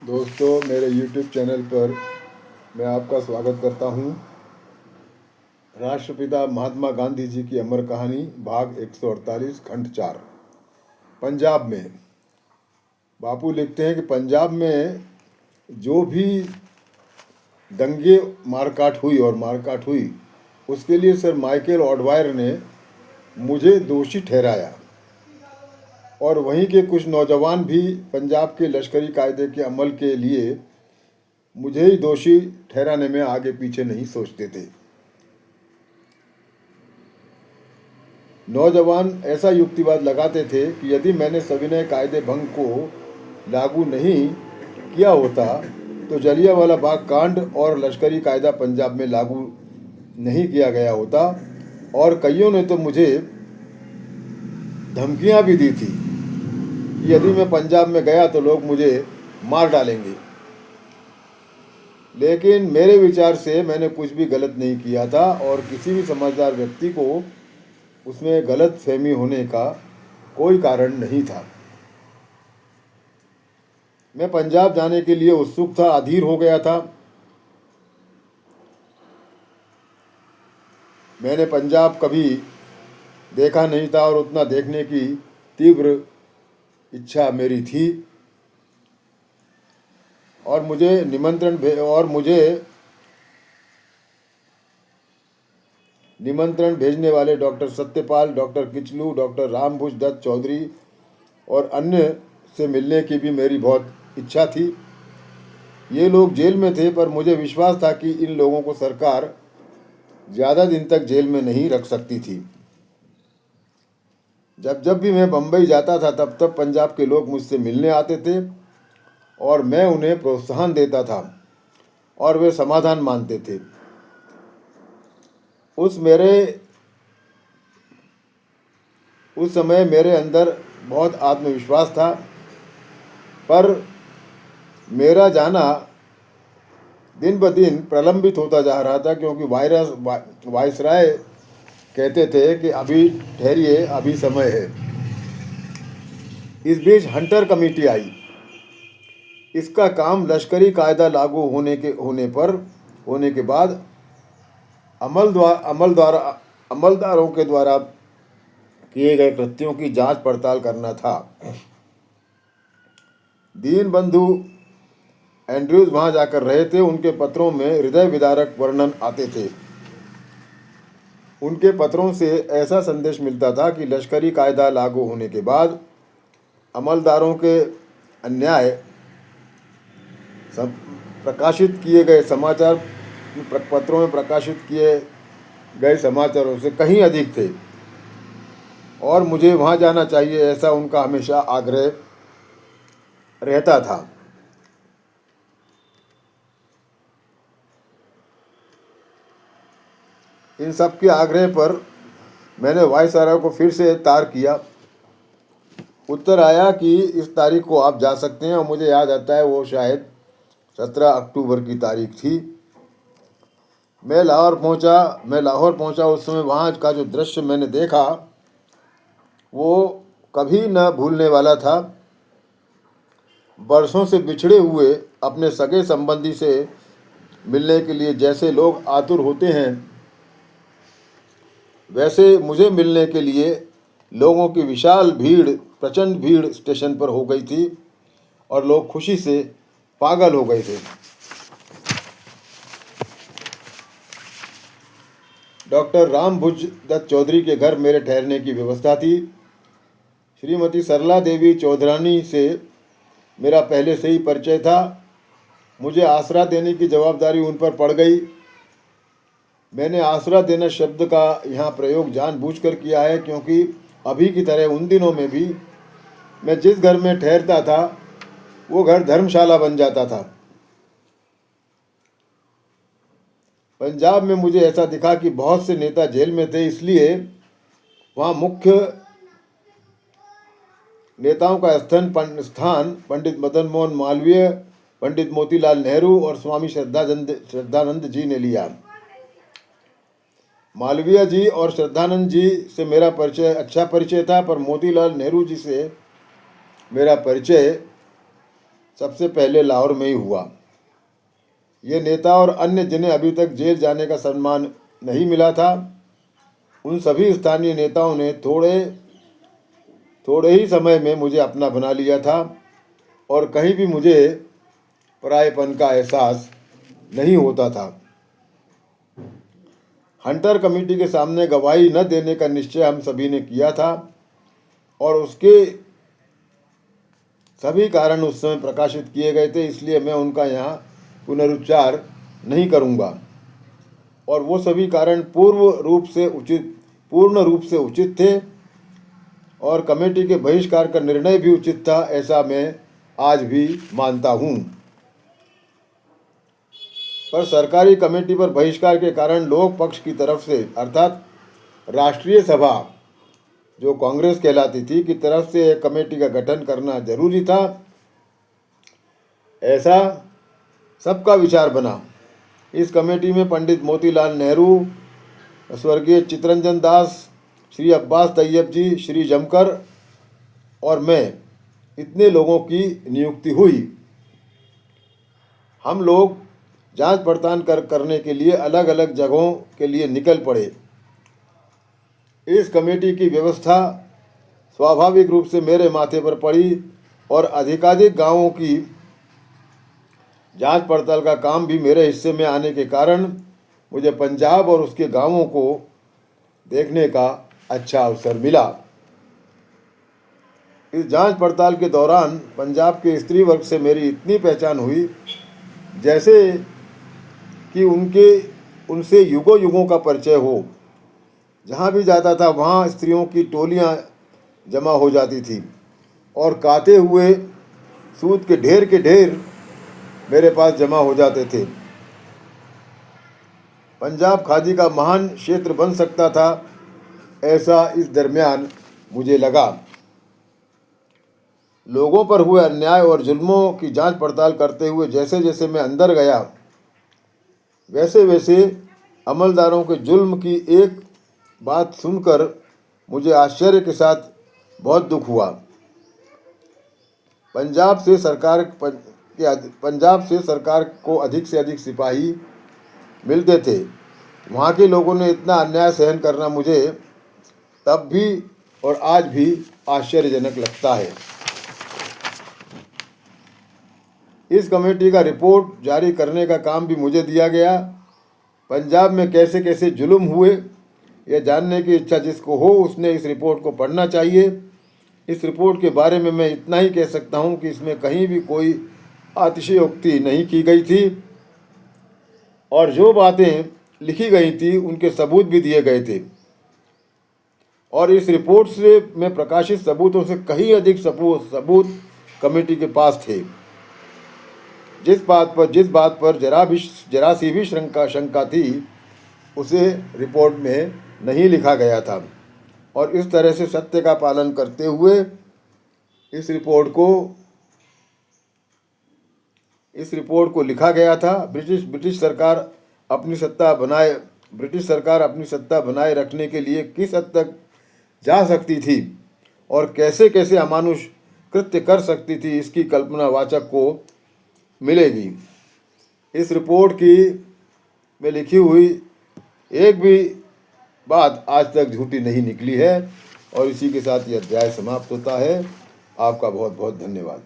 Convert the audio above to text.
दोस्तों, मेरे YouTube channel पर मैं आपका स्वागत करता हूं। राष्ट्रपिता महात्मा गांधी जी की अमर कहानी भाग 148 खंड 4। पंजाब में बापू लिखते हैं कि पंजाब में जो भी दंगे मारकाट हुई उसके लिए सर माइकल ऑडवायर ने मुझे दोषी ठहराया और वहीं के कुछ नौजवान भी पंजाब के लश्करी कायदे के अमल के लिए मुझे ही दोषी ठहराने में आगे पीछे नहीं सोचते थे। नौजवान ऐसा युक्तिवाद लगाते थे कि यदि मैंने सविनय कायदे भंग को लागू नहीं किया होता तो जलियांवाला बाग कांड और लश्करी कायदा पंजाब में लागू नहीं किया गया होता, और कईयों ने तो मुझे धमकियां भी दी थी कि यदि मैं पंजाब में गया तो लोग मुझे मार डालेंगे। लेकिन मेरे विचार से मैंने कुछ भी गलत नहीं किया था और किसी भी समझदार व्यक्ति को उसमें गलत फहमी होने का कोई कारण नहीं था। मैं पंजाब जाने के लिए उत्सुक था, अधीर हो गया था। मैंने पंजाब कभी देखा नहीं था और उतना देखने की तीव्र इच्छा मेरी थी। और मुझे निमंत्रण भेजने वाले doctor Satyapal, doctor Kitchlew, doctor Rambhuj Dutt Chaudhary और अन्य से मिलने की भी मेरी बहुत इच्छा थी। ये लोग जेल में थे, पर मुझे विश्वास था कि इन लोगों को सरकार ज़्यादा दिन तक जेल में नहीं रख सकती थी। जब जब भी मैं बम्बई जाता था तब तब पंजाब के लोग मुझसे मिलने आते थे और मैं उन्हें प्रोत्साहन देता था और वे समाधान मानते थे। उस समय मेरे अंदर बहुत आत्मविश्वास था, पर मेरा जाना दिन ब दिन प्रलंबित होता जा रहा था, क्योंकि वायसराय कहते थे कि अभी ठहरिए, अभी समय है। इस बीच हंटर कमेटी आई। इसका काम लश्करी कायदा लागू होने के बाद अमलदारों के द्वारा किए गए कृत्यों की जांच पड़ताल करना था। दीनबंधु एंड्रयूज वहां जाकर रहे थे। उनके पत्रों में हृदय विदारक वर्णन आते थे। उनके पत्रों से ऐसा संदेश मिलता था कि लश्करी कायदा लागू होने के बाद अमलदारों के अन्याय प्रकाशित किए गए समाचार पत्रों में प्रकाशित किए गए समाचारों से कहीं अधिक थे और मुझे वहां जाना चाहिए, ऐसा उनका हमेशा आग्रह रहता था। इन सब के आग्रह पर मैंने वायसराय को फिर से तार किया। उत्तर आया कि इस तारीख को आप जा सकते हैं, और मुझे याद आता है वो शायद 17 अक्टूबर की तारीख थी। मैं लाहौर पहुंचा। उस समय वहाँ का जो दृश्य मैंने देखा वो कभी न भूलने वाला था। बरसों से बिछड़े हुए अपने सगे संबंधी से मिलने के लिए जैसे लोग आतुर होते हैं, वैसे मुझे मिलने के लिए लोगों की विशाल भीड़, प्रचंड भीड़ स्टेशन पर हो गई थी और लोग खुशी से पागल हो गए थे। डॉक्टर रामभुज दत्त चौधरी के घर मेरे ठहरने की व्यवस्था थी। श्रीमती सरला देवी चौधरानी से मेरा पहले से ही परिचय था। मुझे आसरा देने की जवाबदारी उन पर पड़ गई। मैंने आसरा देना शब्द का यहाँ प्रयोग जानबूझकर किया है, क्योंकि अभी की तरह उन दिनों में भी मैं जिस घर में ठहरता था वो घर धर्मशाला बन जाता था। पंजाब में मुझे ऐसा दिखा कि बहुत से नेता जेल में थे, इसलिए वहाँ मुख्य नेताओं का स्थान पंडित मदन मोहन मालवीय, पंडित मोतीलाल नेहरू और स्वामी श्रद्धानंद जी ने लिया। मालवीय जी और श्रद्धानंद जी से मेरा अच्छा परिचय था, पर मोतीलाल नेहरू जी से मेरा परिचय सबसे पहले लाहौर में ही हुआ। ये नेता और अन्य जिन्हें अभी तक जेल जाने का सम्मान नहीं मिला था, उन सभी स्थानीय नेताओं ने थोड़े ही समय में मुझे अपना बना लिया था और कहीं भी मुझे परायेपन का एहसास नहीं होता था। हंटर कमेटी के सामने गवाही न देने का निश्चय हम सभी ने किया था और उसके सभी कारण उस समय प्रकाशित किए गए थे, इसलिए मैं उनका यहाँ पुनरुच्चार नहीं करूँगा। और वो सभी कारण पूर्ण रूप से उचित थे और कमेटी के बहिष्कार का निर्णय भी उचित था, ऐसा मैं आज भी मानता हूँ। पर सरकारी कमेटी पर बहिष्कार के कारण लोक पक्ष की तरफ से, अर्थात राष्ट्रीय सभा जो कांग्रेस कहलाती थी, की तरफ से एक कमेटी का गठन करना जरूरी था, ऐसा सबका विचार बना। इस कमेटी में पंडित मोतीलाल नेहरू, स्वर्गीय चितरंजन दास, श्री अब्बास तैयब जी, श्री जमकर और मैं, इतने लोगों की नियुक्ति हुई। हम लोग जांच पड़ताल करने के लिए अलग अलग जगहों के लिए निकल पड़े। इस कमेटी की व्यवस्था स्वाभाविक रूप से मेरे माथे पर पड़ी और अधिकाधिक गांवों की जांच पड़ताल का काम भी मेरे हिस्से में आने के कारण मुझे पंजाब और उसके गांवों को देखने का अच्छा अवसर मिला। इस जांच पड़ताल के दौरान पंजाब के स्त्री वर्ग से मेरी इतनी पहचान हुई जैसे कि उनसे युगों युगों का परिचय हो। जहाँ भी जाता था वहाँ स्त्रियों की टोलियाँ जमा हो जाती थी और काते हुए सूत के ढेर मेरे पास जमा हो जाते थे। पंजाब खादी का महान क्षेत्र बन सकता था, ऐसा इस दरमियान मुझे लगा। लोगों पर हुए अन्याय और जुल्मों की जांच पड़ताल करते हुए जैसे जैसे मैं अंदर गया, वैसे वैसे अमलदारों के जुल्म की एक बात सुनकर मुझे आश्चर्य के साथ बहुत दुख हुआ। पंजाब से सरकार को अधिक से अधिक सिपाही मिलते थे। वहाँ के लोगों ने इतना अन्याय सहन करना मुझे तब भी और आज भी आश्चर्यजनक लगता है। इस कमेटी का रिपोर्ट जारी करने का काम भी मुझे दिया गया। पंजाब में कैसे कैसे जुल्म हुए, यह जानने की इच्छा जिसको हो उसने इस रिपोर्ट को पढ़ना चाहिए। इस रिपोर्ट के बारे में मैं इतना ही कह सकता हूँ कि इसमें कहीं भी कोई अतिशयोक्ति नहीं की गई थी और जो बातें लिखी गई थी उनके सबूत भी दिए गए थे और इस रिपोर्ट से में प्रकाशित सबूतों से कहीं अधिक सबूत कमेटी के पास थे। जिस बात पर जरा सी भी शंका थी उसे रिपोर्ट में नहीं लिखा गया था और इस तरह से सत्य का पालन करते हुए इस रिपोर्ट को लिखा गया था। ब्रिटिश सरकार अपनी सत्ता बनाए रखने के लिए किस हद तक जा सकती थी और कैसे कैसे अमानुष कृत्य कर सकती थी, इसकी कल्पना वाचक को मिलेगी। इस रिपोर्ट की में लिखी हुई एक भी बात आज तक झूठी नहीं निकली है और इसी के साथ यह अध्याय समाप्त होता है। आपका बहुत बहुत धन्यवाद।